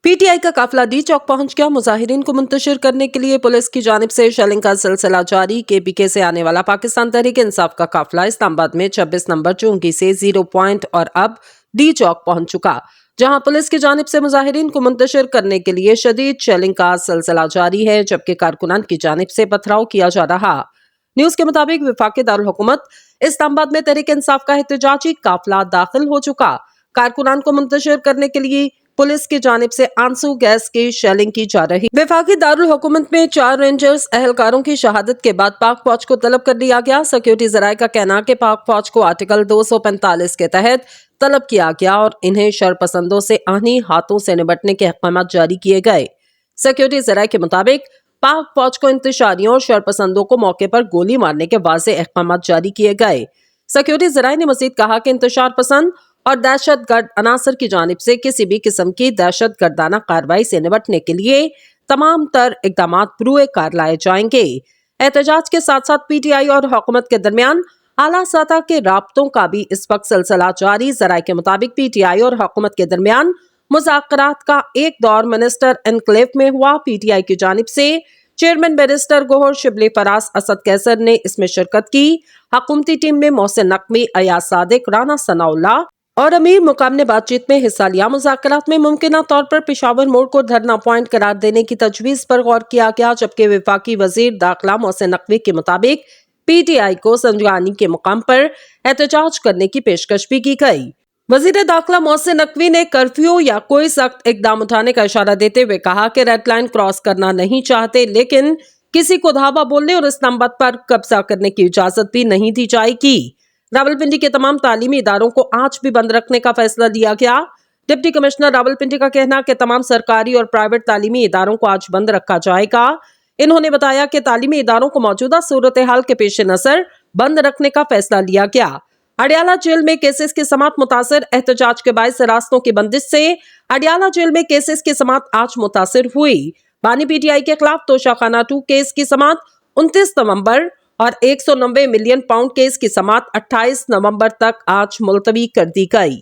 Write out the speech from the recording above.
P T I کا قافلہ D چوک پہنچ گیا۔ مظاہرین کو منتشر کرنے کے لیے پولیس کی جانب سے شیلنگ کا سلسلہ جاری۔ کے پی کے سے آنے والا پاکستان تحریک انصاف کا قافلہ اسلام آباد میں 26 نمبر چونگی سے 0 پوائنٹ اور اب ڈی چوک پہنچ چکا، جہاں پولیس کی جانب سے مظاہرین کو منتشر کرنے کے لیے شدید شیلنگ کا سلسلہ جاری ہے، جبکہ کارکنان کی جانب سے پتھراؤ کیا جا رہا۔ نیوز کے مطابق وفاقی دارالحکومت اسلام آباد میں تحریک انصاف کا احتجاجی قافلہ داخل ہو چکا۔ کارکنان کو منتشر کرنے کے لیے پولیس کی جانب سے آنسو گیس کی شیلنگ کی جا رہی۔ وفاقی دارالحکومت میں 4 رینجرز اہلکاروں کی شہادت کے بعد پاک فوج کو طلب کر لیا گیا۔ سیکیورٹی ذرائع کا کہنا کہ پاک فوج کو آرٹیکل 245 کے تحت طلب کیا گیا اور انہیں شرپسندوں سے آہنی ہاتھوں سے نمٹنے کے احکامات جاری کیے گئے۔ سیکیورٹی ذرائع کے مطابق پاک فوج کو انتشاریوں اور شرپسندوں کو موقع پر گولی مارنے کے واضح احکامات جاری کیے گئے۔ سیکیورٹی ذرائع نے مزید کہا کہ انتشار پسند اور دہشت گرد عناصر کی جانب سے کسی بھی قسم کی دہشت گردانہ کارروائی سے نمٹنے کے لیے تمام تر اقدامات بروئے کار لائے جائیں گے۔ احتجاج کے ساتھ ساتھ پی ٹی آئی اور حکومت کے درمیان اعلیٰ سطح کے رابطوں کا بھی اس وقت سلسلہ جاری۔ ذرائع کے مطابق پی ٹی آئی اور حکومت کے درمیان مذاکرات کا ایک دور منسٹر انکلیو میں ہوا۔ پی ٹی آئی کی جانب سے چیئرمین بیرسٹر گوہر شبلی فراز اسد کیسر نے اس میں شرکت کی۔ حکومتی ٹیم میں محسن نقوی، ایاز صادق، رانا ثناء اللہ اور امیر مقام نے بات چیت میں حصہ لیا۔ مذاکرات میں ممکنہ طور پر پشاور موڑ کو دھرنا پوائنٹ قرار دینے کی تجویز پر غور کیا گیا، جبکہ وفاقی وزیر داخلہ محسن نقوی کے مطابق پی ٹی آئی کو سنجگانی کے مقام پر احتجاج کرنے کی پیشکش بھی کی گئی۔ وزیر داخلہ محسن نقوی نے کرفیو یا کوئی سخت اقدام اٹھانے کا اشارہ دیتے ہوئے کہا کہ ریڈ لائن کراس کرنا نہیں چاہتے، لیکن کسی کو دھاوا بولنے اور اسلام آباد پر قبضہ کرنے کی اجازت بھی نہیں دی جائے گی۔ راولپنڈی کے تمام تعلیمی اداروں کو آج بھی بند رکھنے کا فیصلہ لیا گیا۔ ڈپٹی کمشنر راولپنڈی کا کہنا کہ تمام سرکاری اور پرائیویٹ تعلیمی اداروں کو آج بند رکھا جائے گا۔ انہوں نے بتایا کہ تعلیمی اداروں کو موجودہ صورتحال کے پیش نظر بند رکھنے کا فیصلہ لیا گیا۔ اڈیالہ جیل میں کیسز کی سماعت متاثر، احتجاج کے باعث راستوں کی بندش سے اڈیالہ جیل میں کیسز کی سماعت آج متاثر ہوئی۔ بانی پی ٹی آئی کے خلاف توشہ خانہ 2 کیس کی سماعت 29 نومبر اور 190 ملین پاؤنڈ کیس کی سماعت 28 نومبر تک آج ملتوی کر دی گئی۔